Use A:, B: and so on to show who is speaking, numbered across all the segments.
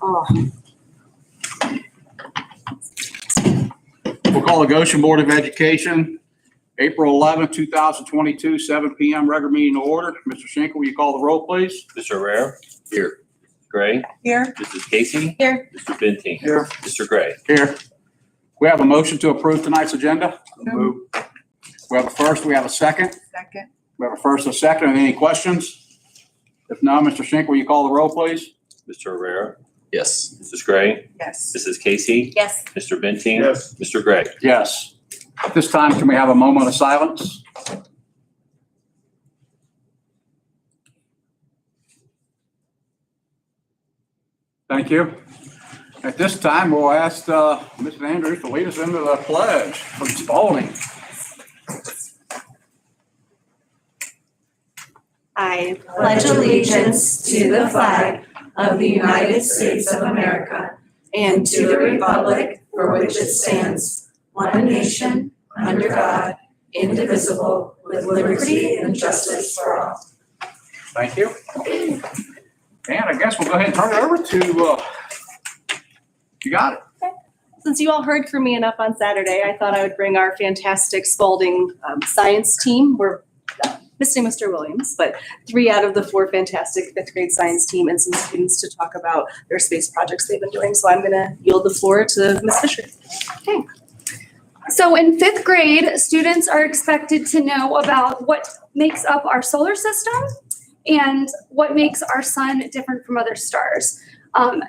A: Oh.
B: We'll call the Goshen Board of Education, April 11th, 2022, 7 p.m. regular meeting to order. Mr. Schenkel, will you call the roll, please?
C: Mr. Rare?
B: Here.
C: Gray?
A: Here.
C: Mrs. Casey?
A: Here.
C: Mr. Benteen?
B: Here.
C: Mr. Gray?
B: Here. We have a motion to approve tonight's agenda.
A: Move.
B: We have a first, we have a second.
A: Second.
B: We have a first and a second. Any questions? If not, Mr. Schenkel, will you call the roll, please?
C: Mr. Rare?
D: Yes.
C: Mrs. Gray?
A: Yes.
C: Mrs. Casey?
A: Yes.
C: Mr. Benteen?
B: Yes.
C: Mr. Gray?
B: Yes. At this time, can we have a moment of silence? Thank you. At this time, we'll ask Mrs. Andrews to lead us into the pledge from Spalding.
E: I pledge allegiance to the flag of the United States of America and to the republic for which it stands, one nation, under God, indivisible, with liberty and justice for all.
B: Thank you. And I guess we'll go ahead and turn it over to, you got it.
F: Since you all heard from me enough on Saturday, I thought I would bring our fantastic Spalding science team. We're missing Mr. Williams, but 3 out of the 4 fantastic 5th grade science team and some students to talk about their space projects they've been doing. So I'm going to yield the floor to Ms. Fisher.
G: Okay. So in 5th grade, students are expected to know about what makes up our solar system and what makes our sun different from other stars.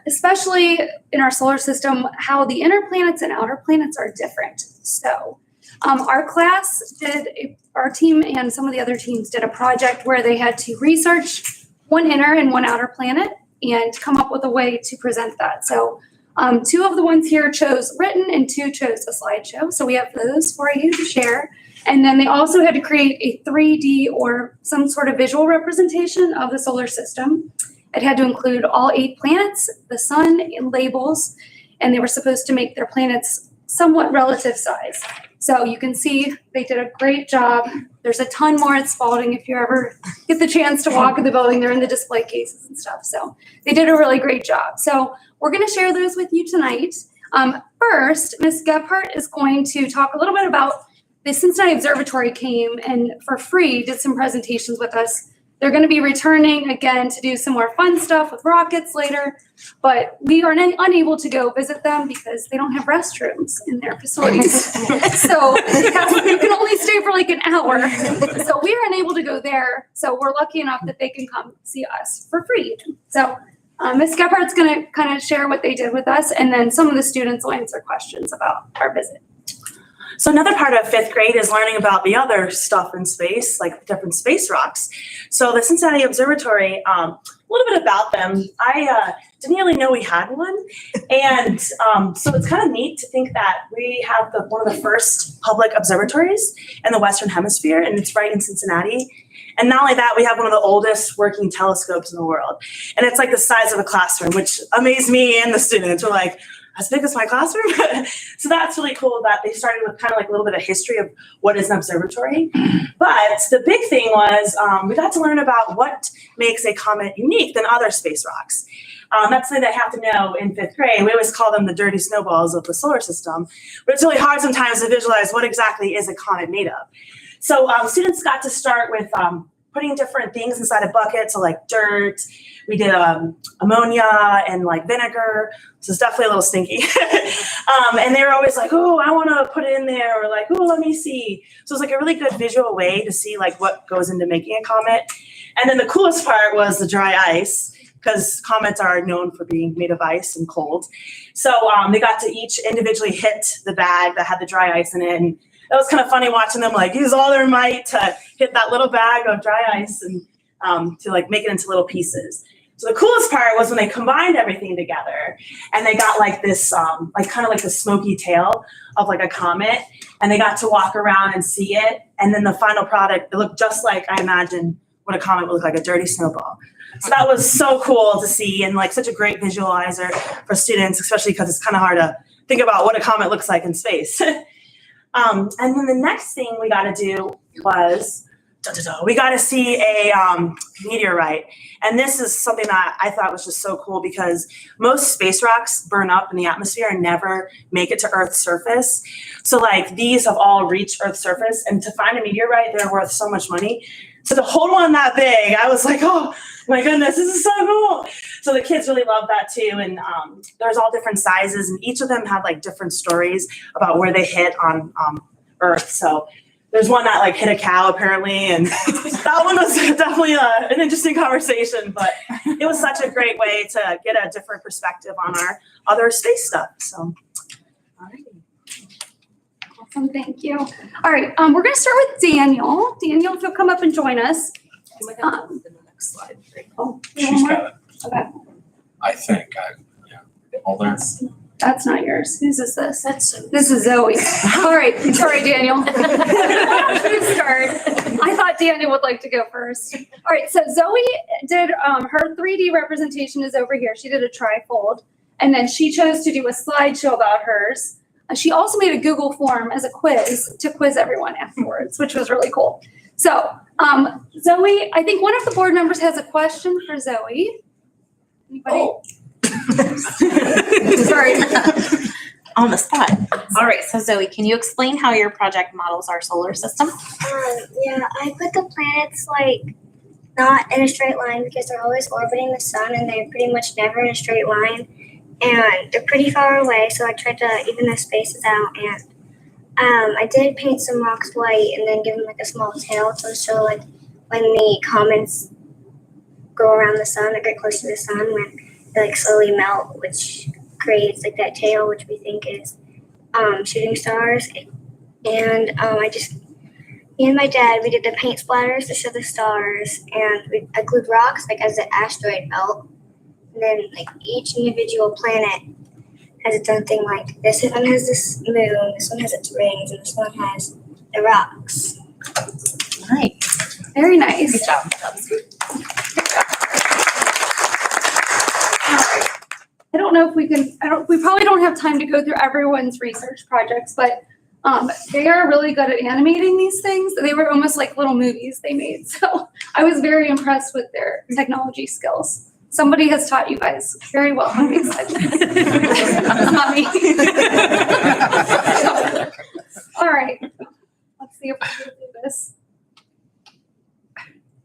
G: Especially in our solar system, how the inner planets and outer planets are different. So our class our team and some of the other teams did a project where they had to research one inner and one outer planet and come up with a way to present that. So 2 of the ones here chose written and 2 chose a slideshow. So we have those for you to share. And then they also had to create a 3D or some sort of visual representation of the solar system. It had to include all 8 planets, the sun, and labels, and they were supposed to make their planets somewhat relative size. So you can see they did a great job. There's a ton more at Spalding if you ever get the chance to walk in the building. They're in the display cases and stuff. So they did a really great job. So we're going to share those with you tonight. First, Ms. Gebhardt is going to talk a little bit about the Cincinnati Observatory came and for free did some presentations with us. They're going to be returning again to do some more fun stuff with rockets later, but we are unable to go visit them because they don't have restrooms in their facilities. So you can only stay for like an hour. So we are unable to go there. So we're lucky enough that they can come see us for free. So Ms. Gephardt's going to kind of share what they did with us, and then some of the students will answer questions about our visit.
E: So another part of 5th grade is learning about the other stuff in space, like different space rocks. So the Cincinnati Observatory, a little bit about them. I didn't really know we had one. And so it's kind of neat to think that we have one of the first public observatories in the Western Hemisphere, and it's right in Cincinnati. And not only that, we have one of the oldest working telescopes in the world. And it's like the size of a classroom, which amazed me and the students. We're like, as big as my classroom? So that's really cool that they started with kind of like a little bit of history of what is an observatory. But the big thing was we got to learn about what makes a comet unique than other space rocks. That's something they have to know in 5th grade. We always call them the dirty snowballs of the solar system. But it's really hard sometimes to visualize what exactly is a comet made of. So students got to start with putting different things inside a bucket, so like dirt. We did ammonia and like vinegar, so it's definitely a little stinky. And they were always like, oh, I want to put it in there, or like, oh, let me see. So it's like a really good visual way to see like what goes into making a comet. And then the coolest part was the dry ice, because comets are known for being made of ice and cold. So they got to each individually hit the bag that had the dry ice in it. And it was kind of funny watching them like use all their might to hit that little bag of dry ice and to like make it into little pieces. So the coolest part was when they combined everything together and they got like this, like kind of like the smoky tail of like a comet, and they got to walk around and see it. And then the final product, it looked just like I imagine what a comet would look like, a dirty snowball. So that was so cool to see, and like such a great visualizer for students, especially because it's kind of hard to think about what a comet looks like in space. And then the next thing we got to do was we got to see a meteorite. And this is something that I thought was just so cool because most space rocks burn up in the atmosphere and never make it to Earth's surface. So like these have all reached Earth's surface, and to find a meteorite, they're worth so much money. So to hold one that big, I was like, oh my goodness, this is so cool. So the kids really love that too. And there's all different sizes, and each of them have like different stories about where they hit on Earth. So there's one that like hit a cow apparently, and that one was definitely an interesting conversation, but it was such a great way to get a different perspective on our other space stuff. So, all right.
G: Awesome, thank you. All right, we're gonna start with Daniel. Daniel, if you'll come up and join us.
A: You might have to move to the next slide.
G: Oh,
D: She's got it.
G: okay.
D: I think. All there.
G: That's not yours. Whose is this? This is Zoe. All right, sorry, Daniel. Good start. I thought Daniel would like to go first. All right, so Zoe did, her 3D representation is over here. She did a trifold, and then she chose to do a slideshow about hers. She also made a Google form as a quiz to quiz everyone afterwards, which was really cool. So, Zoe, I think one of the board members has a question for Zoe. Anybody?
A: Oh.
G: Sorry.
H: On the spot. All right, so Zoe, can you explain how your project models our solar system?
I: Yeah, I put the planets like not in a straight line because they're always orbiting the sun and they're pretty much never in a straight line. And they're pretty far away, so I tried to even the spaces out. And I did paint some rocks white and then give them like a small tail to show like when the comets go around the sun or get close to the sun, when they like slowly melt, which creates like that tail, which we think is shooting stars. And me and my dad, we did the paint splatters to show the stars, and I glued rocks like as the asteroid belt. And then like each individual planet has its own thing. Like this one has this moon, this one has its rings, and this one has the rocks.
H: Nice.
G: Very nice.
H: Good job. That was good.
G: I don't know if we can, we probably don't have time to go through everyone's research projects, but they are really good at animating these things. They were almost like little movies they made. So I was very impressed with their technology skills. Somebody has taught you guys very well. I'm excited. Not me. All right. Let's see if we can do this.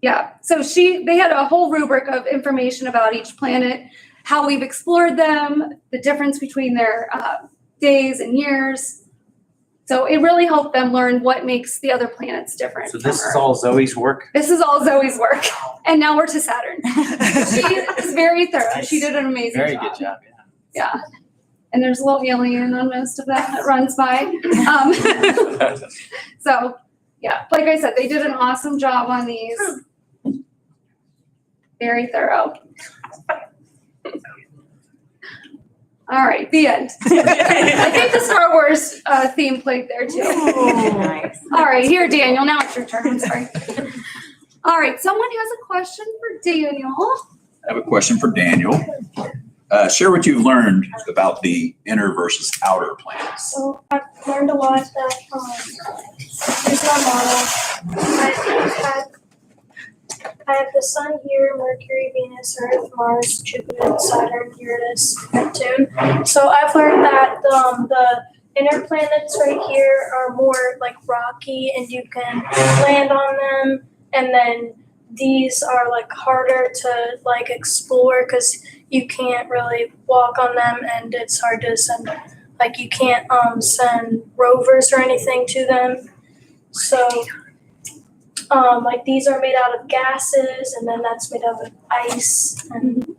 G: Yeah, so they had a whole rubric of information about each planet, how we've explored them, the difference between their days and years. So it really helped them learn what makes the other planets different.
C: So this is all Zoe's work?
G: This is all Zoe's work. And now we're to Saturn. She is very thorough. She did an amazing
C: Very
G: job.
C: good job,
G: Yeah. And there's a little alien on most of that runs by. So, yeah, like I said, they did an awesome job on these. Very thorough. All right, the end. I think the Star Wars theme played there too.
H: Nice.
G: All right, here, Daniel. Now it's your turn. I'm sorry. All right, someone has a question for Daniel.
J: I have a question for Daniel. Share what you've learned about the inner versus outer planets.
I: So I've learned a lot that here's my model. I have the sun here, Mercury, Venus, Earth, Mars, Jupiter, Saturn, Uranus, Neptune. So I've learned that the inner planets right here are more like rocky and you can land on them. And then these are like harder to like explore because you can't really walk on them and it's hard to send, like you can't send rovers or anything to them. So like these are made out of gases and then that's made out of ice and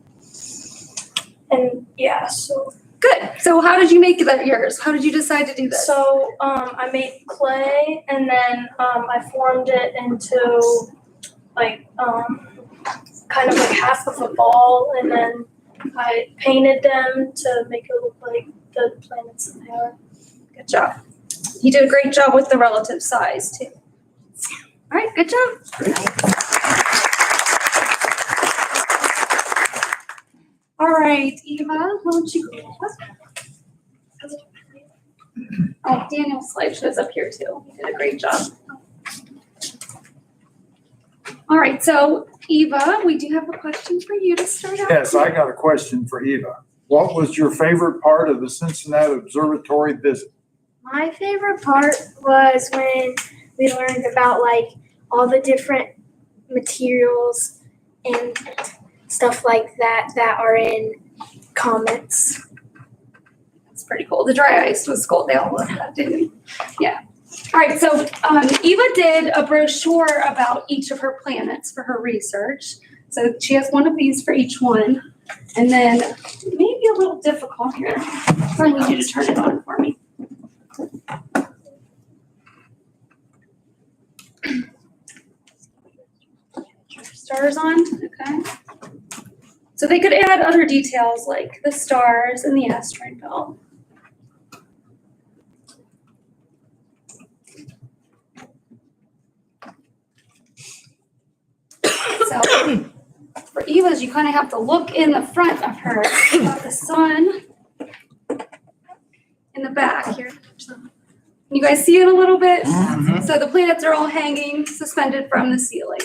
I: yeah, so.
G: Good. So how did you make that yours? How did you decide to do this?
I: So I made clay and then I formed it into like kind of like half of a ball and then I painted them to make it look like the planets that they are.
G: Good job. You did a great job with the relative size too. All right, good job. All right, Eva, why don't you go? Oh, Daniel's slide shows up here too. You did a great job. All right, so Eva, we do have a question for you to start out.
K: Yes, I got a question for Eva. What was your favorite part of the Cincinnati Observatory visit?
I: My favorite part was when we learned about like all the different materials and stuff like that that are in comets.
G: It's pretty cool. The dry ice was cool. They all loved that, didn't they? Yeah. All right, so Eva did a brochure about each of her planets for her research. So she has one of these for each one. And then maybe a little difficult here. I need you to turn it on for me. Stars on, okay. So they could add other details like the stars and the asteroid belt. So for Eva's, you kind of have to look in the front of her. You got the sun in the back here. You guys see it a little bit? So the planets are all hanging suspended from the ceiling.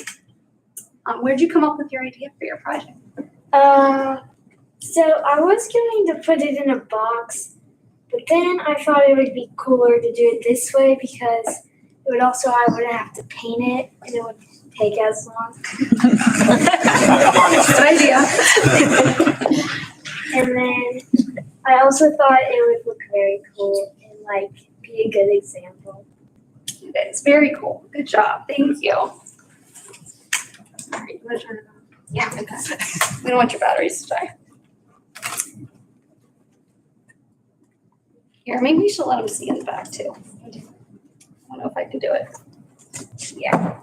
G: Where'd you come up with your idea for your project?
I: So I was going to put it in a box, but then I thought it would be cooler to do it this way because it would also, I wouldn't have to paint it and it would take as long.
G: Good idea.
I: And then I also thought it would look very cool and like be a good example.
G: It's very cool. Good job. Thank you. All right, you want to turn it on? Yeah, okay. We don't want your batteries to die. Here, maybe we should let them see in the back too. I don't know if I can do it. Yeah.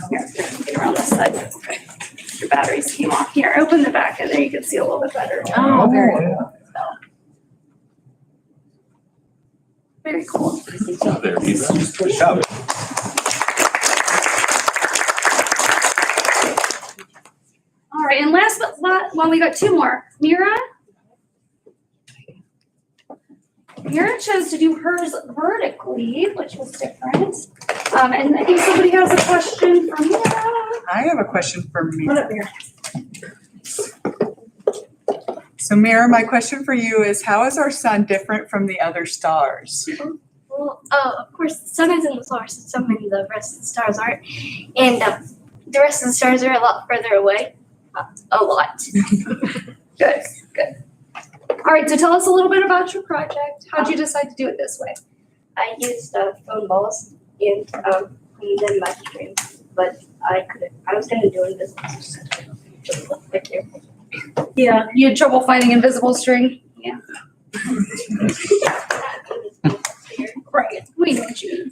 G: Here, get around this side. Okay. Your batteries came off. Here, open the back and there you can see a little bit better.
A: Oh, very good.
G: Very cool.
C: There, Eva.
J: Good job.
G: All right, and last but well, we got two more. Mira? Mira chose to do hers vertically, which was different. And I think somebody has a question for Mira.
A: I have a question for
G: What
A: Mira.
G: up, Mira?
A: So Mira, my question for you is, how is our sun different from the other stars?
I: Well, of course, the sun is in the solar system and the rest of the stars aren't. And the rest of the stars are a lot further away. A lot.
G: Good, good. All right, so tell us a little bit about your project. How'd you decide to do it this way?
I: I used foam balls and then my string, but I was going to do it this right here.
G: Yeah, you had trouble finding invisible string? Yeah. Right, we know what you mean.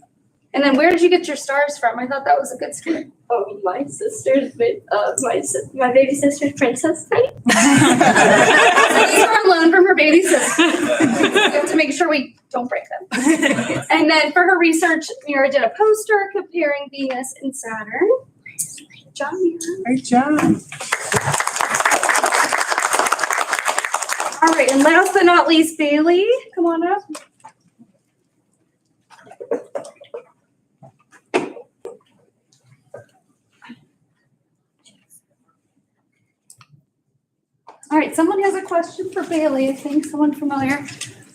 G: And then where did you get your stars from? I thought that was a good story.
I: Oh, my sister's my baby sister's princess night.
G: These are on loan from her baby sister. We have to make sure we don't break them. And then for her research, Mira did a poster comparing Venus and Saturn. Good job, Mira.
A: Great job.
G: All right, and last but not least, Bailey, come on up. All right, someone has a question for Bailey. I think someone familiar.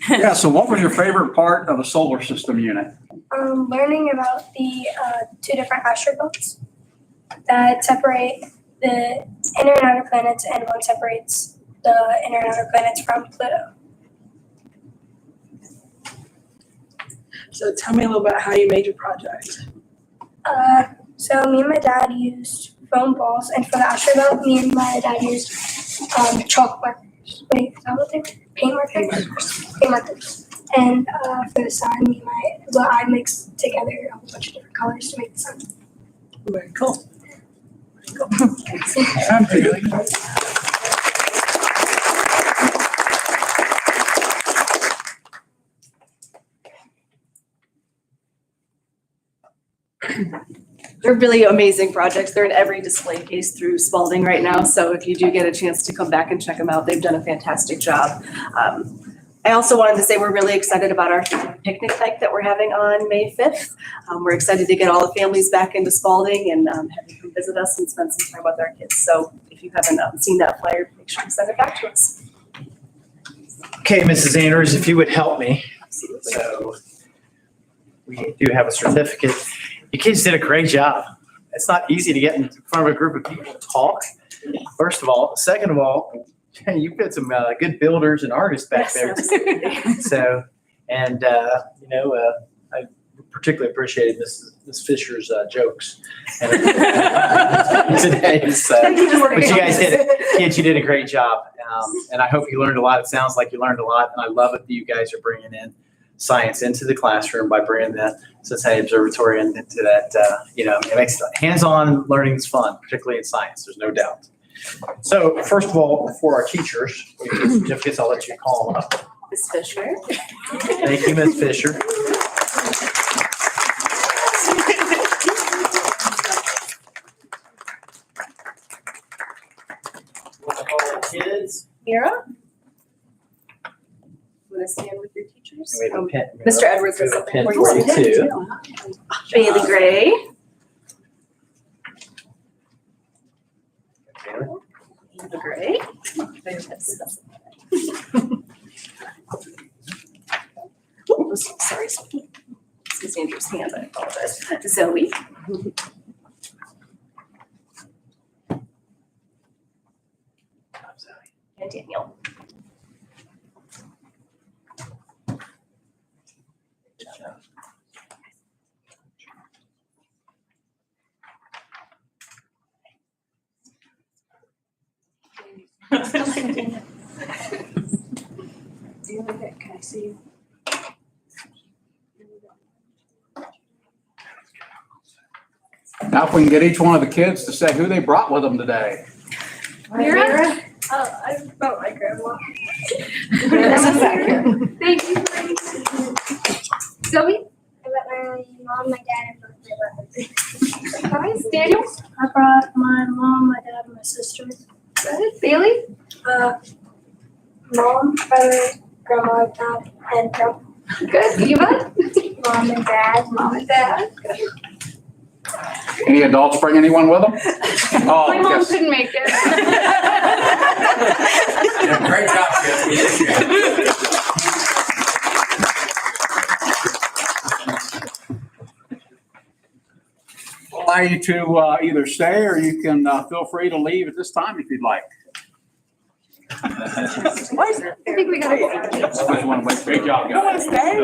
B: Yeah, so what was your favorite part of a solar system unit?
I: Learning about the two different asteroid belts that separate the inner and outer planets, and one separates the inner and outer planets from Pluto.
A: So tell me a little about how you made your project.
I: So me and my dad used foam balls, and for the asteroid belt, me and my dad used chalk markers. Wait, is that what they were? Paint markers? Paint markers. And for the sun, I mixed together a whole bunch of different colors to make the sun.
A: Very cool. Very cool. I'm Bailey.
F: They're really amazing projects. They're in every display case through Spalding right now. So if you do get a chance to come back and check them out, they've done a fantastic job. I also wanted to say we're really excited about our picnic hike that we're having on May 5th. We're excited to get all the families back into Spalding and have them come visit us and spend some time with our kids. So if you haven't seen that flyer, make sure to send it back to us.
L: Okay, Mrs. Anders, if you would help me. So we do have a certificate. You kids did a great job. It's not easy to get in front of a group of people and talk, first of all. Second of all, you've got some good builders and artists back there. So, and, I particularly appreciated Ms. Fisher's jokes. Today, so, but you guys did it. Kids, you did a great job. And I hope you learned a lot. It sounds like you learned a lot. And I love it that you guys are bringing in science into the classroom by bringing the Cincinnati Observatory into that. It makes hands-on learning is fun, particularly in science. There's no doubt. So first of all, for our teachers, certificates, I'll let you call them up.
F: Ms. Fisher.
L: Thank you, Ms. Fisher. Kids.
F: Mira? Want to stand with your teachers?
L: We have a pen.
F: Mr. Edwards
L: We
F: has
L: have a
F: something
L: pen
F: for
L: for
F: you.
L: you too.
F: Bailey Gray. Bailey Gray. Oh, sorry. It's Ms. Andrews' hand, I apologize. Zoe. And Daniel. Can I see you?
B: Now if we can get each one of the kids to say who they brought with them today.
G: Mira?
I: I brought my grandma.
G: Thank you. Zoe?
I: I brought my mom, my dad, and both my brothers.
G: Guys, Daniel?
I: I brought my mom, my dad, and my sister.
G: Good. Bailey?
I: Mom, brother, grandma, dad, and grandma.
G: Good. Eva?
I: Mom and dad.
G: Mom and dad.
B: Any adults bring anyone with them? Oh,
G: My mom
B: yes.
G: couldn't make it.
J: Great job, kids.
B: Allow you to either stay or you can feel free to leave at this time if you'd like.
G: I think we got it.
B: Great job,
A: You want to stay?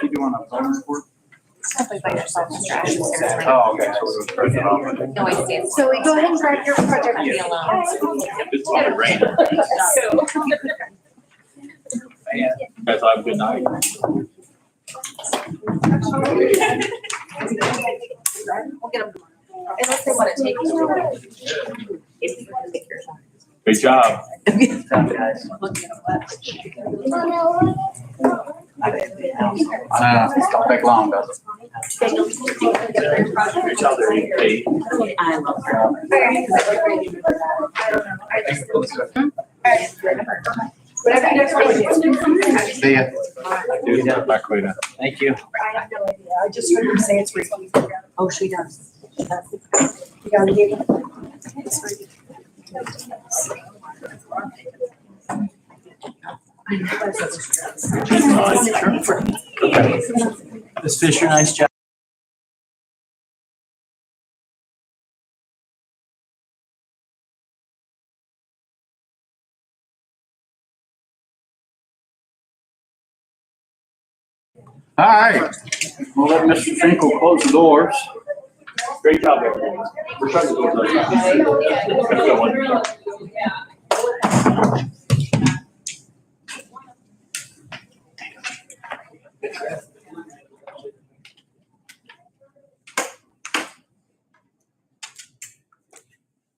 B: You doing a phone report?
H: Simply by yourself, distractions.
B: Oh, okay. So we'll break it off.
H: No, I stand.
G: So we go ahead and grab your project.
H: Be alone.
C: It's a lot of rain. Guys, have a good night.
H: We'll get them tomorrow. Unless they want to take you.
C: Good job.
L: Good job, guys.
B: Don't take long, does it?
C: Good job there, Kate.
H: I love her.
G: Whatever you guys want to do.
B: See ya.
C: Dude, back later.
L: Thank you.
A: I have no idea. I just heard her say it's Ricky.
H: Oh, she does.
A: You gotta give it.
L: Ms. Fisher, nice job.
B: All right. We'll let Mr. Finkel close the doors.
C: Great job, everyone. We're trying to do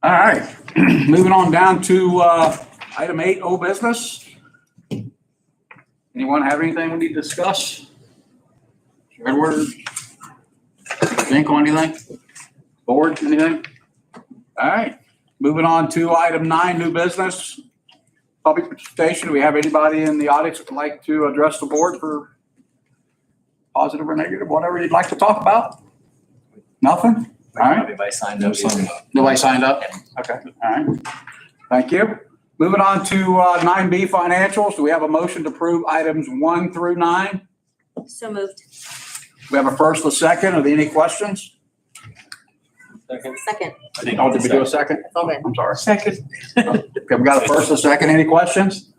B: All right. Moving on down to item 8, old business. Anyone have anything we need to discuss? Edward? Finkel, anything? Board, anything? All right. Moving on to item 9, new business. public participation. Do we have anybody in the audience that would like to address the board for positive or negative, whatever you'd like to talk about? Nothing? All right.
D: Everybody signed up.
B: Nobody signed up? Okay, all right. Thank you. Moving on to 9B financials. Do we have a motion to approve items 1 through 9?
H: So moved.
B: We have a first, a second. Are there any questions?
H: Second.
B: Oh, did we do a second?
H: It's all good.
B: I'm sorry.
A: Second.
B: Okay, we got a first, a second. Any questions?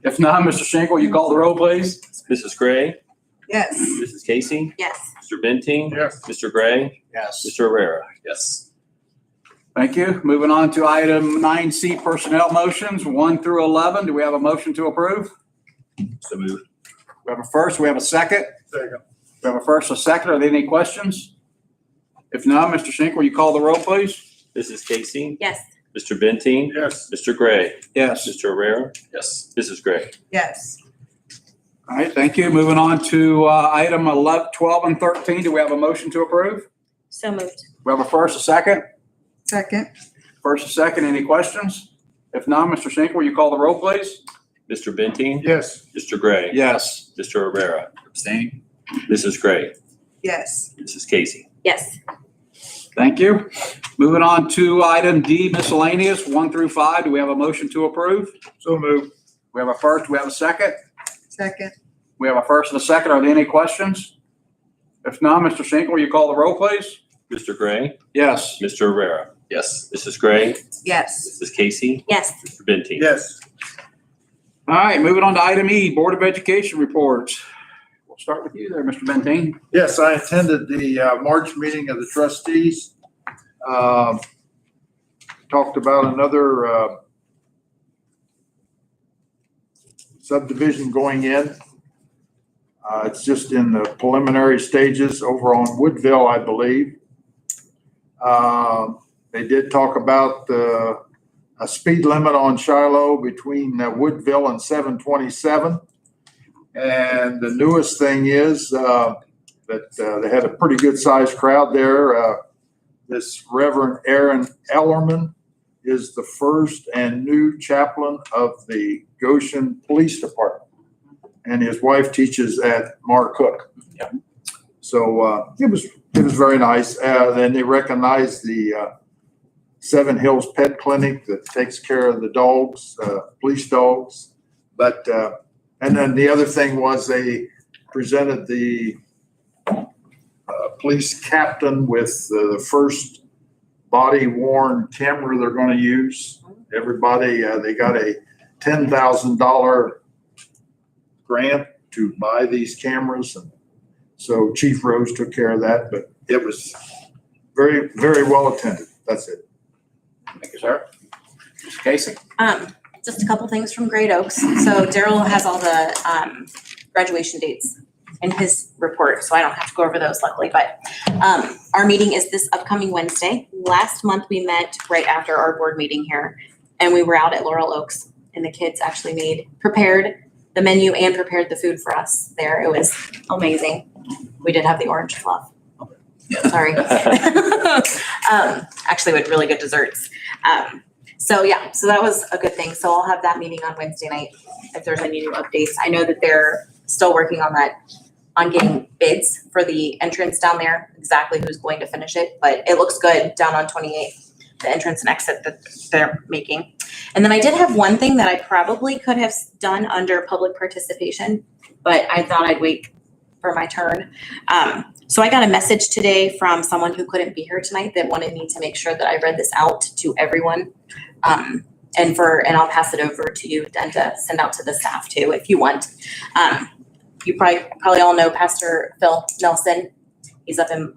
B: If not, Mr. Schenkel, you call the roll, please.
C: Mrs. Gray,
A: Yes.
C: Mrs. Casey,
H: Yes.
C: Mr. Benting.
K: Yes.
C: Mr. Gray,
B: Yes.
C: Mr. Herrera.
D: Yes.
B: Thank you. Moving on to item 9C, personnel motions, 1 through 11. Do we have a motion to approve?
C: So moved.
B: We have a first, we have a second.
K: Second.
B: We have a first, a second. Are there any questions? If not, Mr. Schenkel, will you call the roll, please?
C: Mrs. Casey,
H: Yes.
C: Mr. Benting,
K: Yes.
C: Mr. Gray,
B: Yes.
C: Mr. Herrera,
D: Yes.
C: Mrs. Gray.
A: Yes.
B: All right, thank you. Moving on to item 11, 12, and 13. Do we have a motion to approve?
H: So moved.
B: We have a first, a second.
A: Second.
B: First, a second. Any questions? If not, Mr. Schenkel, will you call the roll, please?
C: Mr. Benting,
K: Yes.
C: Mr. Gray,
B: Yes.
C: Mr. Herrera,
J: Abstain?
C: Mrs. Gray,
A: Yes.
C: Mrs. Casey.
H: Yes.
B: Thank you. Moving on to item D, miscellaneous, 1 through 5. Do we have a motion to approve?
K: So moved.
B: We have a first, we have a second.
A: Second.
B: We have a first and a second. Are there any questions? If not, Mr. Schenkel, will you call the roll, please?
C: Mr. Gray,
B: Yes.
C: Mr. Herrera,
D: Yes.
C: Mrs. Gray,
A: Yes.
C: Mrs. Casey,
H: Yes.
C: Mr. Benting.
K: Yes.
B: All right, moving on to item E, Board of Education reports. We'll start with you there, Mr. Benteen.
K: Yes, I attended the March meeting of the trustees. Talked about another subdivision going in. It's just in the preliminary stages over on Woodville, I believe. They did talk about a speed limit on Shiloh between Woodville and 727. And the newest thing is that they had a pretty good sized crowd there. This Reverend Aaron Ellerman is the first and new chaplain of the Goshen Police Department. And his wife teaches at Mar Cook.
D: Yeah.
K: So it was very nice. Then they recognized the Seven Hills Pet Clinic that takes care of the dogs, police dogs. But and then the other thing was they presented the police captain with the first body-worn camera they're going to use. Everybody, they got a $10,000 grant to buy these cameras. And so Chief Rose took care of that, but it was very, very well attended. That's it.
B: Thank you, sir. Mr. Casey.
H: Just a couple things from Great Oaks. So Daryl has all the graduation dates in his report, so I don't have to go over those luckily, but our meeting is this upcoming Wednesday. Last month we met right after our board meeting here, and we were out at Laurel Oaks, and the kids actually prepared the menu and prepared the food for us there. It was amazing. We did have the orange fluff. Sorry. Actually with really good desserts. So that was a good thing. So I'll have that meeting on Wednesday night if there's any new updates. I know that they're still working on getting bids for the entrance down there, exactly who's going to finish it, but it looks good down on 28th, the entrance and exit that they're making. And then I did have one thing that I probably could have done under public participation, but I thought I'd wait for my turn. So I got a message today from someone who couldn't be here tonight that wanted me to make sure that I read this out to everyone. And I'll pass it over to you then to send out to the staff too, if you want. You probably all know Pastor Phil Nelson. He's up in,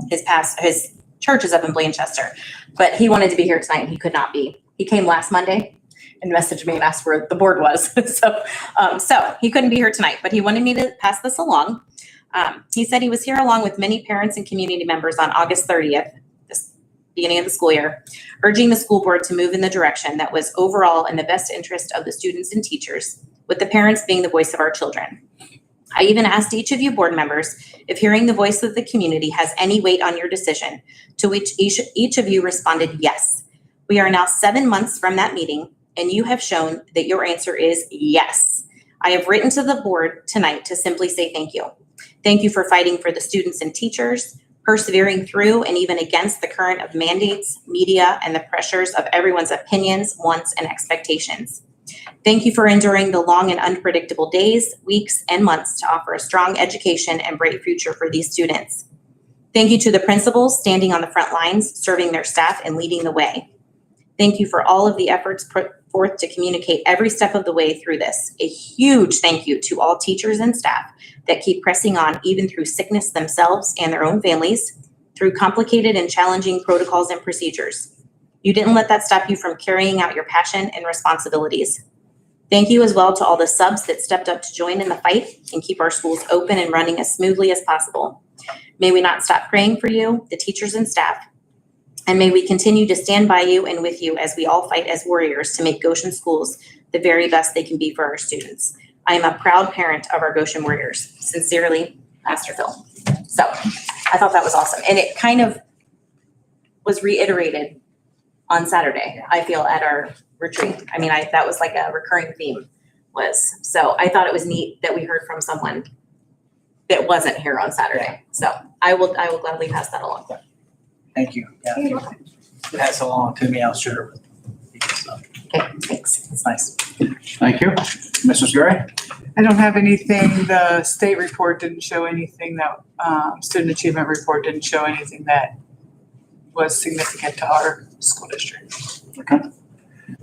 H: his church is up in Blanchester, but he wanted to be here tonight and he could not be. He came last Monday and messaged me and asked where the board was. So he couldn't be here tonight, but he wanted me to pass this along. He said he was here along with many parents and community members on August 30th, this beginning of the school year, urging the school board to move in the direction that was overall in the best interest of the students and teachers, with the parents being the voice of our children. I even asked each of you board members if hearing the voice of the community has any weight on your decision, to which each of you responded yes. We are now 7 months from that meeting, and you have shown that your answer is yes. I have written to the board tonight to simply say thank you. Thank you for fighting for the students and teachers, persevering through and even against the current of mandates, media, and the pressures of everyone's opinions, wants, and expectations. Thank you for enduring the long and unpredictable days, weeks, and months to offer a strong education and bright future for these students. Thank you to the principals standing on the front lines, serving their staff and leading the way. Thank you for all of the efforts put forth to communicate every step of the way through this. A huge thank you to all teachers and staff that keep pressing on even through sickness themselves and their own families, through complicated and challenging protocols and procedures. You didn't let that stop you from carrying out your passion and responsibilities. Thank you as well to all the subs that stepped up to join in the fight and keep our schools open and running as smoothly as possible. May we not stop praying for you, the teachers and staff, and may we continue to stand by you and with you as we all fight as warriors to make Goshen schools the very best they can be for our students. I am a proud parent of our Goshen Warriors. Sincerely, Pastor Phil. So I thought that was awesome. And it kind of was reiterated on Saturday, I feel, at our retreat. I mean, that was like a recurring theme so I thought it was neat that we heard from someone that wasn't here on Saturday. So I will gladly pass that along.
L: Thank you. Yeah. Pass along to me, I'll share.
H: Okay, thanks.
L: It's nice.
B: Thank you. Mrs. Gray?
A: I don't have anything, the state report didn't show anything that, student achievement report didn't show anything that was significant to our school district.
B: Okay.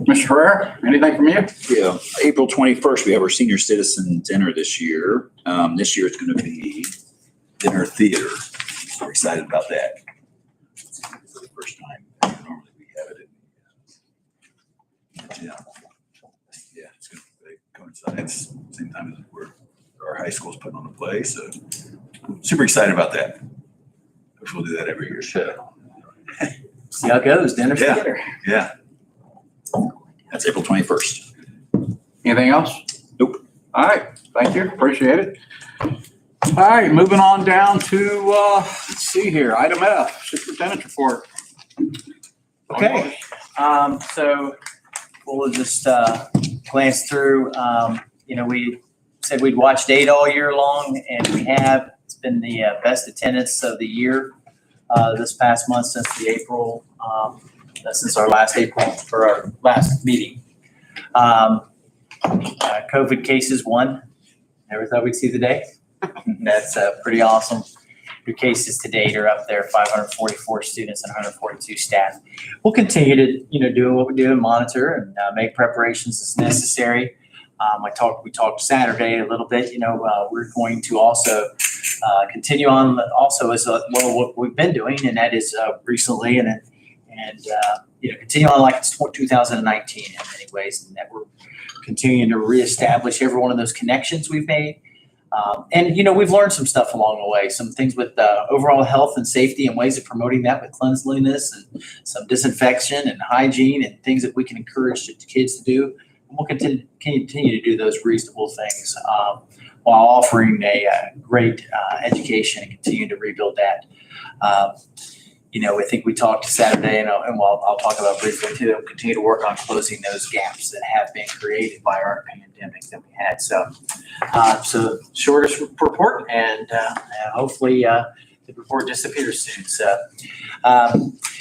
B: Mr. Herrera, anything from you?
J: Yeah, April 21st, we have our senior citizen dinner this year. This year it's going to be dinner theater. So we're excited about that. For the first time. Normally we have it in, yeah, it's going to coincide same time as our high school's putting on a play. So super excited about that. We'll do that every year. Sure.
L: See how it goes, dinner
J: Yeah.
L: theater.
J: Yeah. That's April 21st.
B: Anything else?
J: Nope.
B: All right, thank you, appreciate it. All right, moving on down to, let's see here, item F, superintendent's report.
L: Okay, so we'll just glance through. We said we'd watch data all year long, and we have. It's been the best attendance of the year this past month since since our last April for our last meeting. COVID cases 1. Never thought we'd see the day. That's pretty awesome. Your cases to date are up there, 544 students and 142 staff. We'll continue to, do what we do and monitor and make preparations as necessary. We talked Saturday a little bit. We're going to also continue on also as what we've been doing, and that is recently and continue on like it's 2019 in many ways, and that we're continuing to reestablish every one of those connections we've made. We've learned some stuff along the way, some things with overall health and safety and ways of promoting that with cleanliness and some disinfection and hygiene and things that we can encourage the kids to do. And we'll continue to do those reasonable things while offering a great education and continue to rebuild that. I think we talked Saturday, and I'll talk about briefly too. We'll continue to work on closing those gaps that have been created by our pandemic that we had. So shortest report, and hopefully the report disappears soon. So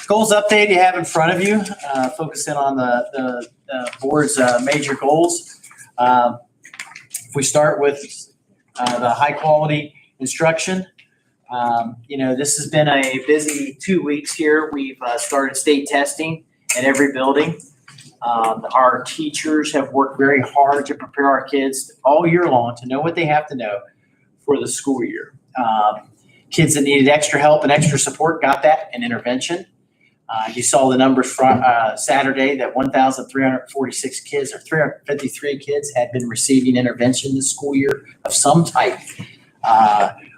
L: goals update you have in front of you, focusing on the board's major goals. If we start with the high quality instruction. This has been a busy 2 weeks here. We've started state testing at every building. Our teachers have worked very hard to prepare our kids all year long to know what they have to know for the school year. Kids that needed extra help and extra support got that in intervention. You saw the numbers from Saturday that 1,346 kids or 353 kids had been receiving intervention this school year of some type.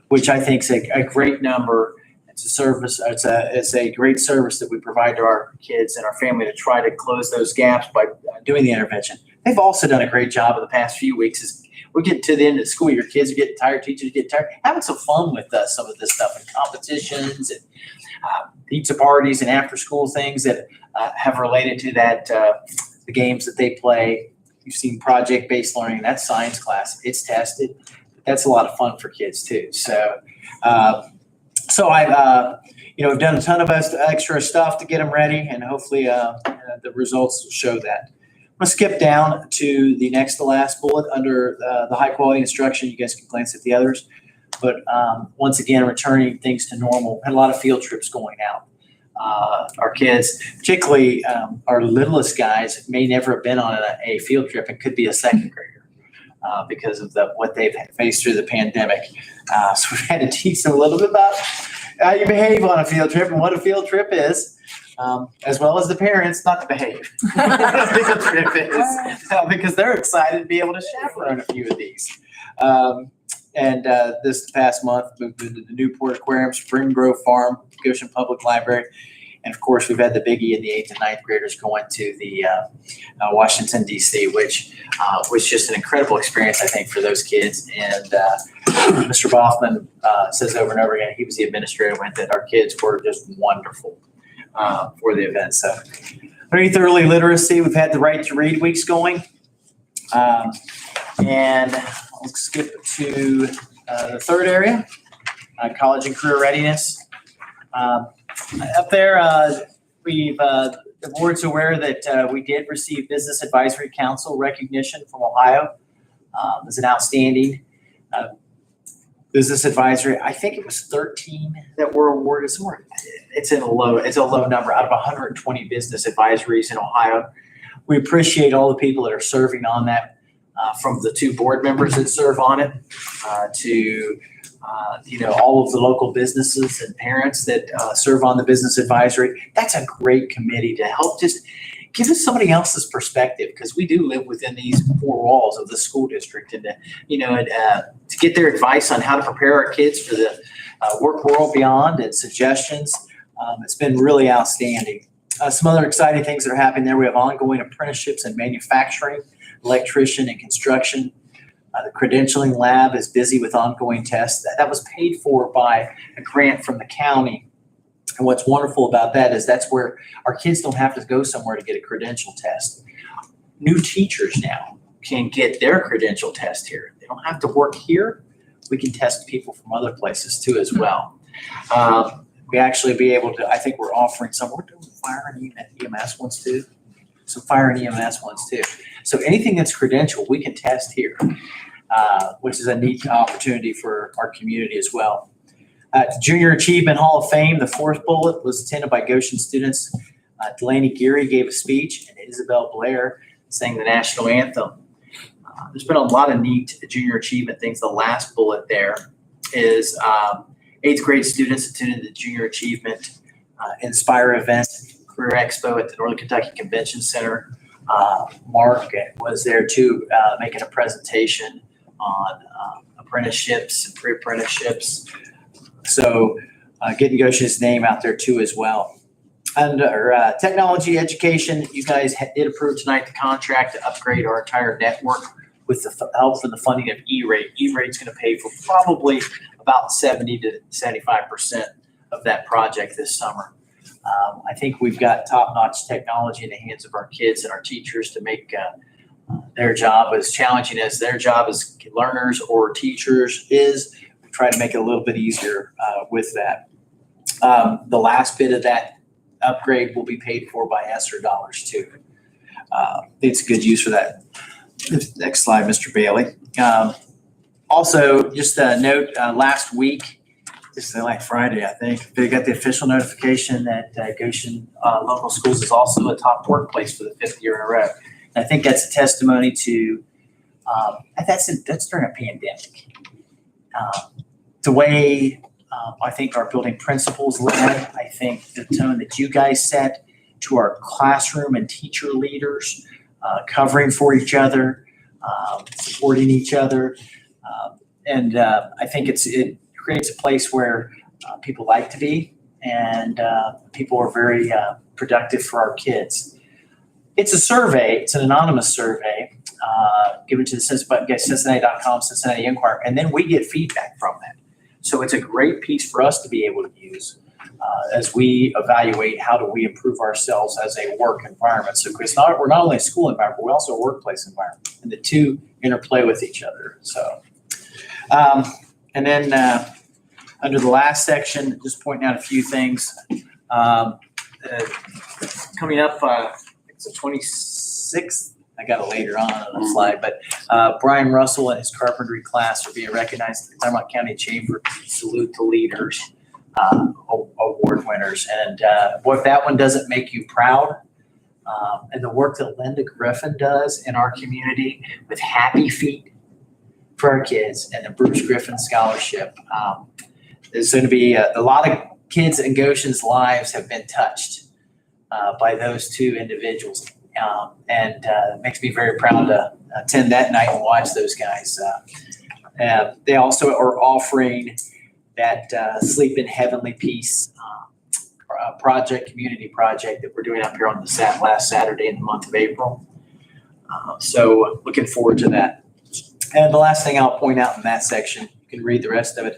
L: Which I think is a great number. It's a service. It's a great service that we provide to our kids and our family to try to close those gaps by doing the intervention. They've also done a great job in the past few weeks. As we get to the end of the school year, kids are getting tired, teachers get tired, having some fun with some of this stuff and competitions and pizza parties and after school things that have related to that the games that they play. You've seen project-based learning, that's science class, it's tested. That's a lot of fun for kids too. So, I've, we've done a ton of extra stuff to get them ready, and hopefully the results will show that. I'm gonna skip down to the next to last bullet under the high quality instruction. You guys can glance at the others. But once again, returning things to normal. Had a lot of field trips going out. Our kids, particularly our littlest guys, may never have been on a field trip and could be a second grader because of what they've faced through the pandemic. So we've had to teach them a little bit about how you behave on a field trip and what a field trip is, as well as the parents not to behave. What a field trip is, because they're excited to be able to chaperone a few of these. And this past month, moved into the Newport Aquarium, Spring Grove Farm, Goshen Public Library. And of course, we've had the biggie in the 8th and 9th graders going to the Washington, D.C., which was just an incredible experience, I think, for those kids. And Mr. Boffman says over and over again, he was the administrator, went that our kids were just wonderful for the event. So underneath early literacy, we've had the Right to Read weeks going. And I'll skip to the third area, college and career readiness. Up there, the board's aware that we did receive Business Advisory Council recognition from Ohio as an outstanding business advisory. I think it was 13 that were awarded. Somewhere, it's a low number out of 120 business advisories in Ohio. We appreciate all the people that are serving on that. From the 2 board members that serve on it, to all of the local businesses and parents that serve on the business advisory. That's a great committee to help just give us somebody else's perspective, because we do live within these 4 walls of the school district, and to get their advice on how to prepare our kids for the work world beyond and suggestions. It's been really outstanding. Some other exciting things that are happening there. We have ongoing apprenticeships in manufacturing, electrician, and construction. The credentialing lab is busy with ongoing tests. That was paid for by a grant from the county. And what's wonderful about that is that's where our kids don't have to go somewhere to get a credential test. New teachers now can get their credential test here. They don't have to work here. We can test people from other places too as well. We actually be able to, I think we're offering some, we're doing fire and EMS ones too. Some fire and EMS ones too. So anything that's credentialed, we can test here, which is a neat opportunity for our community as well. Junior Achievement Hall of Fame, the 4th bullet, was attended by Goshen students. Delaney Geary gave a speech, and Isabel Blair sang the national anthem. There's been a lot of neat junior achievement things. The last bullet there is 8th grade students attended the Junior Achievement Inspire event, Career Expo at the Northern Kentucky Convention Center. Mark was there too, making a presentation on apprenticeships and pre-apprenticeships. So getting Goshen's name out there too as well. Under technology education, you guys did approve tonight the contract to upgrade our entire network with the help from the funding of E-Rate. E-Rate's going to pay for probably about 70 to 75% of that project this summer. I think we've got top-notch technology in the hands of our kids and our teachers to make their job as challenging as their job as learners or teachers is. We try to make it a little bit easier with that. The last bit of that upgrade will be paid for by ESSER dollars too. It's a good use for that. Next slide, Mr. Bailey. Also, just a note, last week, this is like Friday, I think, they got the official notification that Goshen Local Schools is also a top workplace for the 5th year in a row. And I think that's a testimony to, that's during a pandemic. The way I think our building principals led, I think the tone that you guys set to our classroom and teacher leaders, covering for each other, supporting each other. And I think it creates a place where people like to be, and people are very productive for our kids. It's a survey. It's an anonymous survey given to the Cincinnati.com, Cincinnati Inquirer, and then we get feedback from that. So it's a great piece for us to be able to use. as we evaluate how do we improve ourselves as a work environment. So we're not only a school environment, but we're also a workplace environment, and the two interplay with each other. So, and then under the last section, just pointing out a few things. Coming up, it's the 26th. I got it later on the slide, but Brian Russell and his carpentry class are being recognized at the Claremont County Chamber Salute to Leaders award winners. And boy, if that one doesn't make you proud, and the work that Linda Griffin does in our community with Happy Feet for our kids and the Bruce Griffin Scholarship, there's going to be a lot of kids in Goshen's lives have been touched by those two individuals. And it makes me very proud to attend that night and watch those guys. They also are offering that Sleep in Heavenly Peace community project that we're doing up here on the last Saturday in the month of April. So looking forward to that. And the last thing I'll point out in that section, you can read the rest of it.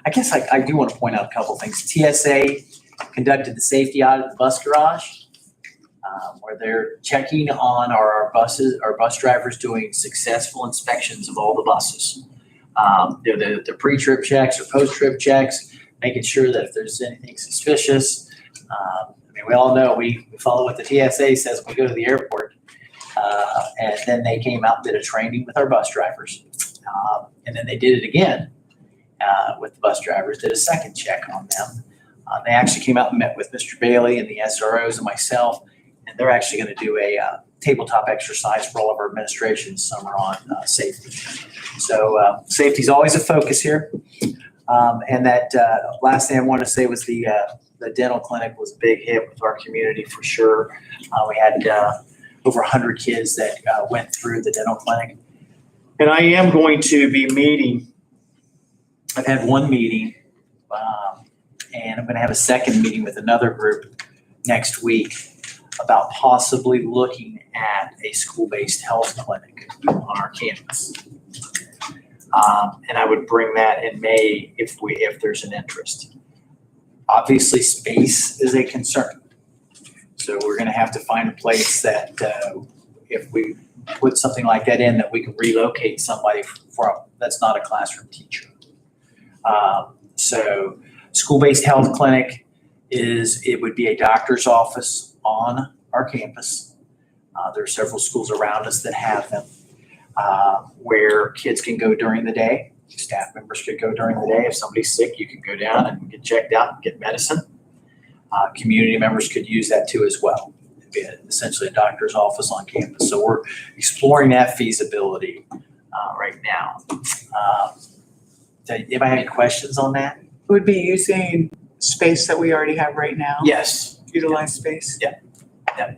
L: I guess I do want to point out a couple things. TSA conducted the safety audit at the bus garage, where they're checking on our bus drivers doing successful inspections of all the buses. The pre-trip checks or post-trip checks, making sure that if there's anything suspicious, we all know we follow what the TSA says when we go to the airport. And then they came out and did a training with our bus drivers. And then they did it again with the bus drivers, did a second check on them. They actually came out and met with Mr. Bailey and the SROs and myself, and they're actually going to do a tabletop exercise for all of our administration summer on safety. So safety is always a focus here. And that last thing I wanted to say was the dental clinic was a big hit with our community for sure. We had over 100 kids that went through the dental clinic. And I am going to be meeting. I've had one meeting, and I'm going to have a second meeting with another group next week about possibly looking at a school-based health clinic on our campus. And I would bring that in May if there's an interest. Obviously, space is a concern. So we're going to have to find a place that if we put something like that in, that we can relocate somebody that's not a classroom teacher. So school-based health clinic it would be a doctor's office on our campus. There are several schools around us that have them, where kids can go during the day. Staff members could go during the day. If somebody's sick, you can go down and get checked out and get medicine. Community members could use that too as well. It'd be essentially a doctor's office on campus. So we're exploring that feasibility right now. Anybody have any questions on that?
A: Would be using space that we already have right now?
L: Yes.
A: Utilize space?
L: Yeah.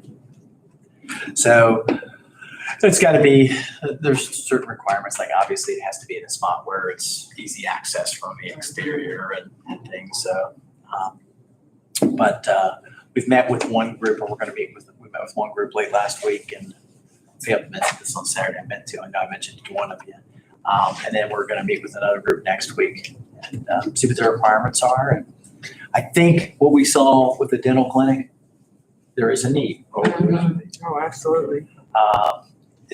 L: So it's got to be, there's certain requirements, like obviously it has to be in a spot where it's easy access from the exterior and things. So, but we've met with one group, or we met with one group late last week, and I haven't mentioned this on Saturday. I know I mentioned it to one of you. And then we're going to meet with another group next week and see what their requirements are. And I think what we saw with the dental clinic, there is a need.
A: Oh, absolutely.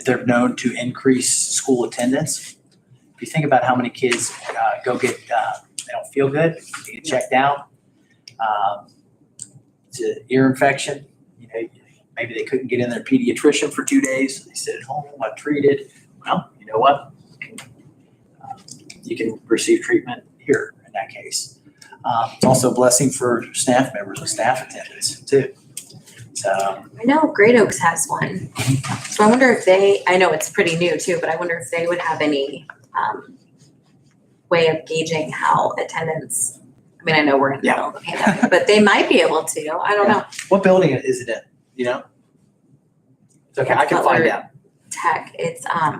L: They're known to increase school attendance. If you think about how many kids go get, they don't feel good, they get checked out. It's an ear infection. Maybe they couldn't get in their pediatrician for 2 days. They sit at home, got treated. Well, you know what? You can receive treatment here in that case. It's also a blessing for staff members and staff attendance too. So
H: I know Great Oaks has one. So I wonder if I know it's pretty new too, but I wonder if they would have any way of gauging how attendance, I know we're in the middle of the pandemic, but they might be able to. I don't know.
L: what building is it in? You know? It's okay, I can find out.
H: Tech, it's, I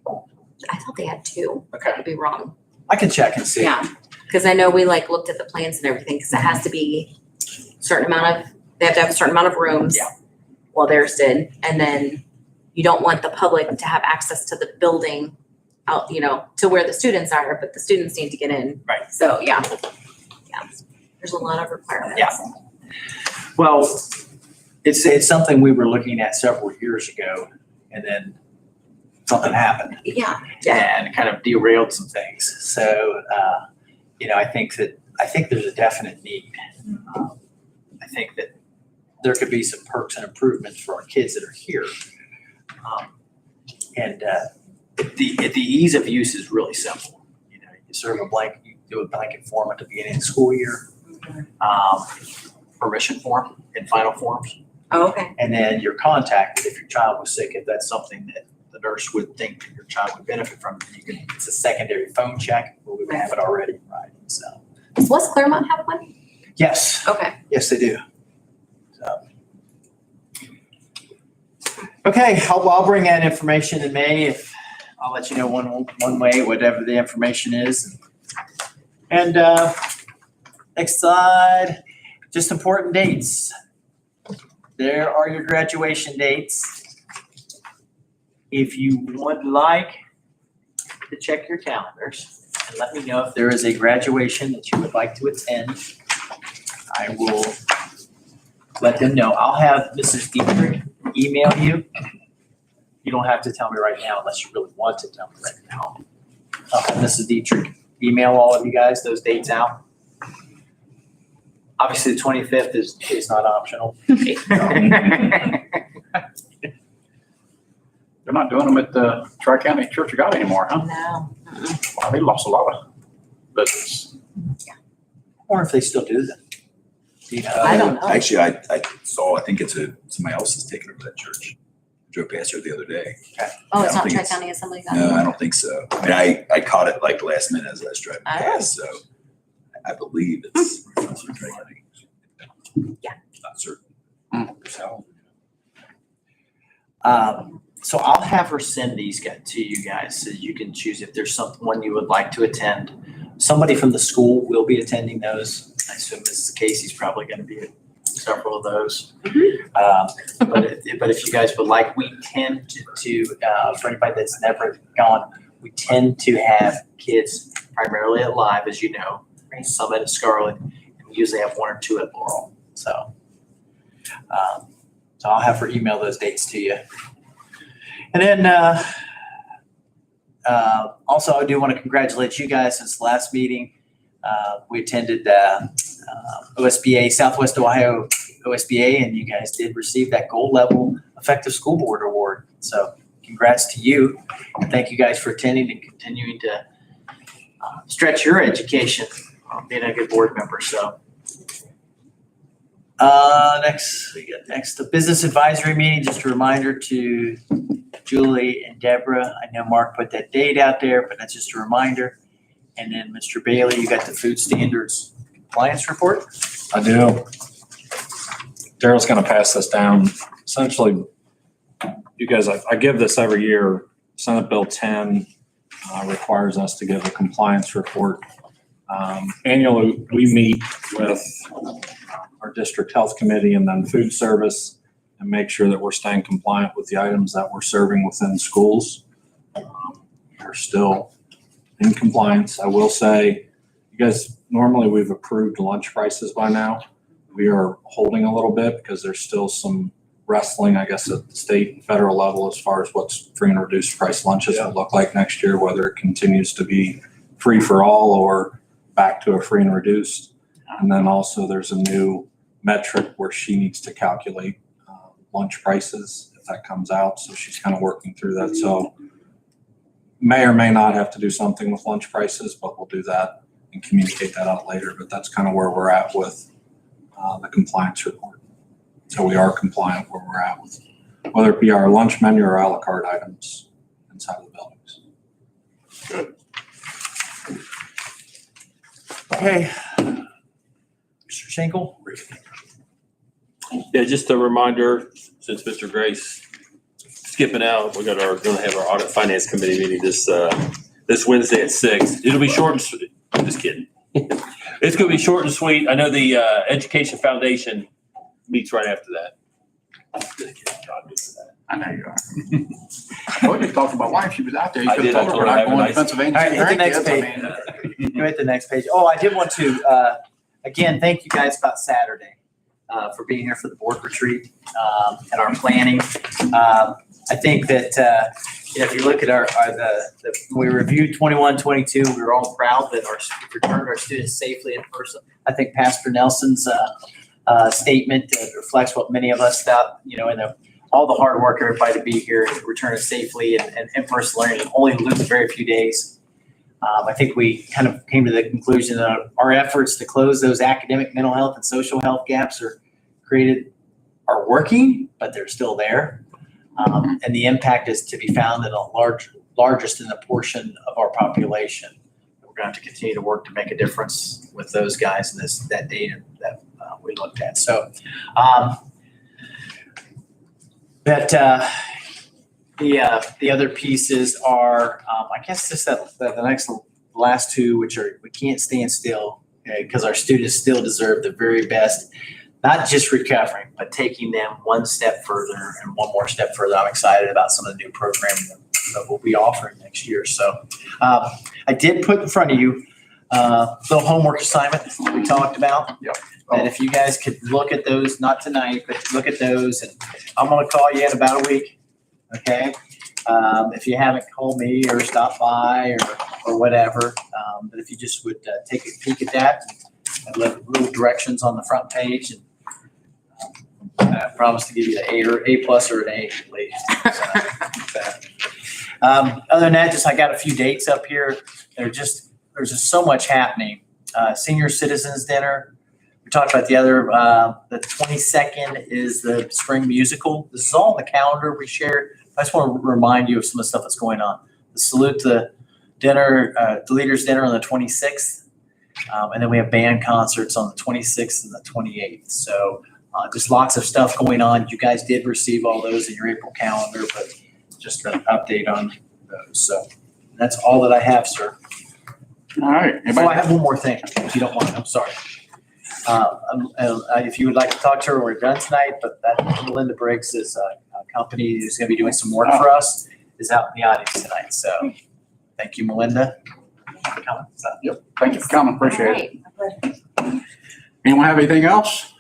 H: thought they had two.
L: Okay.
H: I could be wrong.
L: I can check and see.
H: Yeah, because I know we looked at the plans and everything, because it has to be they have to have a certain amount of rooms.
L: Yeah.
H: Well, theirs did, and then you don't want the public to have access to the building out, to where the students are, but the students need to get in.
L: Right.
H: So, yeah. There's a lot of requirements.
L: Yeah. Well, it's something we were looking at several years ago, and then something happened
H: Yeah.
L: and kind of derailed some things. So, I think there's a definite need. I think that there could be some perks and improvements for our kids that are here. And the ease of use is really simple. You do a blanket form at the beginning of the school year, permission form and final forms.
H: Oh, okay.
L: And then you're contacted if your child was sick, if that's something that the nurse would think that your child would benefit from. It's a secondary phone check, but we would have it already, right? So.
H: Does West Claremont have one?
L: Yes.
H: Okay.
L: Yes, they do. So. Okay, I'll bring that information in May. I'll let you know one way, whatever the information is. And next slide, just important dates. There are your graduation dates. If you would like to check your calendars and let me know if there is a graduation that you would like to attend, I will let them know. I'll have Mrs. Dietrich email you. You don't have to tell me right now unless you really want to tell me right now. I'll have Mrs. Dietrich email all of you guys those dates out. Obviously, the 25th is not optional.
B: They're not doing them at the Tri-County Church of God anymore, huh?
H: No.
B: Wow, they lost a lot of business.
L: Or if they still do them. You know,
H: I don't know.
J: Actually, I saw, I think somebody else is taking over that church. I drove past there the other day.
H: Oh,
J: I don't
H: it's not
J: think it's-
H: Tri-County Assembly?
J: No, I don't think so. I mean, I caught it like last minute as I was driving
H: Oh.
J: past, so I believe it's Tri-County.
H: Yeah.
J: Not certain.
B: So,
L: So I'll have her send these to you guys so you can choose if there's one you would like to attend. Somebody from the school will be attending those. I assume Mrs. Casey's probably going to be at several of those. But if you guys would like, we tend to for anybody that's never gone, we tend to have kids primarily at Live, as you know, some at Scarlet, and we usually have one or two at Laurel. So I'll have her email those dates to you. And then also, I do want to congratulate you guys since the last meeting. We attended OSBA, Southwest Ohio OSBA, and you guys did receive that gold level effective school board award. So congrats to you. And thank you guys for attending and continuing to stretch your education, being a good board member. So next, the business advisory meeting, just a reminder to Julie and Deborah. I know Mark put that date out there, but that's just a reminder. And then Mr. Bailey, you got the food standards compliance report?
D: I do. Daryl's gonna pass this down. Essentially, you guys, I give this every year. Senate Bill 10 requires us to give a compliance report. Annually, we meet with our district health committee and then food service and make sure that we're staying compliant with the items that we're serving within schools. We're still in compliance. I will say, you guys, normally we've approved lunch prices by now. We are holding a little bit because there's still some wrestling, I guess, at the state and federal level as far as what's free and reduced price lunches will look like next year, whether it continues to be free for all or back to a free and reduced. And then also there's a new metric where she needs to calculate lunch prices if that comes out. So she's kind of working through that. So may or may not have to do something with lunch prices, but we'll do that and communicate that out later. But that's kind of where we're at with the compliance report. So we are compliant where we're at with whether it be our lunch menu or a la carte items inside of the buildings.
B: good.
L: Okay. Mr. Schenkel?
C: Yeah, just a reminder, since Mr. Gray's skipping out, gonna have our audit finance committee meeting this Wednesday at 6. It'll be short and sweet. I'm just kidding. It's gonna be short and sweet. I know the Education Foundation meets right after that. Just kidding, God, do that.
B: I know you are. I told you to talk to my wife. She was out there. You
C: I
B: could
C: did.
B: have
C: I
B: told her
C: told
B: we're
C: her I
B: not
C: have a
B: going to
C: nice-
B: Pennsylvania.
L: All right, hit the next
B: Grandkids. I
L: page.
B: mean,
L: Go hit the next page. Oh, I did want to, again, thank you guys about Saturday for being here for the board retreat and our planning. I think that if you look at we reviewed 21, 22, we were all proud that we returned our students safely in person. I think Pastor Nelson's statement reflects what many of us thought, all the hard work, everybody to be here and return it safely and in-person learning and only lose a very few days. I think we kind of came to the conclusion that our efforts to close those academic, mental health, and social health gaps are working, but they're still there. And the impact is to be found in largest in the portion of our population. We're going to have to continue to work to make a difference with those guys in that data that we looked at. So the other pieces are, I guess just the last two, which are, we can't stand still because our students still deserve the very best, not just recovering, but taking them one step further and one more step further. I'm excited about some of the new programming that we'll be offering next year. So I did put in front of you the homework assignment we talked about.
B: Yep.
L: And if you guys could look at those, not tonight, but look at those, and I'm going to call you in about a week. Okay. If you haven't called me or stopped by or whatever, but if you just would take a peek at that and little directions on the front page, and I promise to give you an A plus or an A at least. Other than that, I got a few dates up here. There's just so much happening. Senior Citizens Dinner. We talked about the 22nd is the spring musical. This is all on the calendar we shared. I just want to remind you of some of the stuff that's going on. The Salute the Dinner, the Leaders Dinner on the 26th. And then we have band concerts on the 26th and the 28th. So just lots of stuff going on. You guys did receive all those in your April calendar, but just an update on those. So that's all that I have, sir.
B: All right.
L: Oh, I have one more thing, if you don't mind. I'm sorry. If you would like to talk to her, we're done tonight, but that Melinda Briggs is a company who's going to be doing some work for us, is out in the audience tonight. So thank you, Melinda, for coming. So.
B: Yep. Thank you for coming. Appreciate
H: Right.
B: it. Anyone have anything else?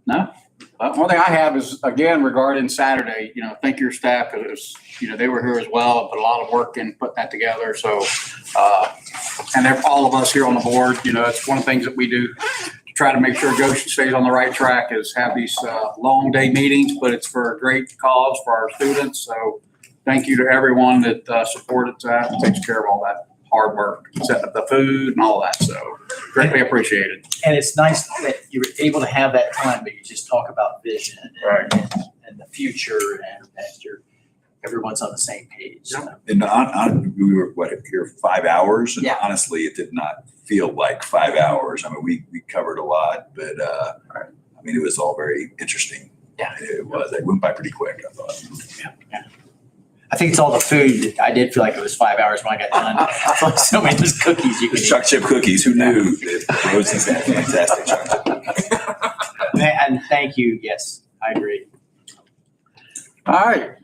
B: No? One thing I have is, again, regarding Saturday, thank your staff, because they were here as well, put a lot of work in putting that together. So, and all of us here on the board, it's one of the things that we do to try to make sure Goshen stays on the right track, is have these long day meetings, but it's for a great cause for our students. So thank you to everyone that supported that and takes care of all that hard work, setting up the food and all that. So greatly appreciated.
L: And it's nice that you're able to have that time, but you just talk about vision and the future, and that everyone's on the same page. So.
J: And we were here 5 hours, and
L: Yeah.
J: honestly, it did not feel like 5 hours. I mean, we covered a lot, but it was all very interesting.
L: Yeah.
J: It was. It went by pretty quick, I thought.
L: Yeah. I think it's all the food. I did feel like it was 5 hours when I got done. So many those cookies you
J: The
L: can eat.
J: chocolate chip cookies, who knew that Rosie's had fantastic chocolate chip cookies?
L: And thank you. Yes, I agree.
B: All right.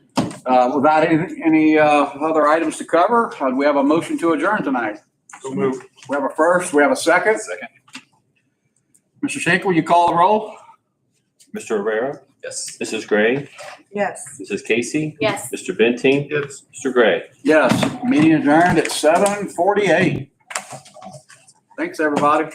B: Without any other items to cover, we have a motion to adjourn tonight.
C: So moved.
B: We have a first, we have a second.
J: Second.
B: Mr. Schenkel, will you call the roll?
C: Mr. Rivera,
J: Yes.
C: Mrs. Gray,
A: Yes.
C: Mrs. Casey,
H: Yes.
C: Mr. Benting,
B: Yes.
C: Mr. Gray.
B: Yes. Meeting adjourned at 7:48. Thanks, everybody.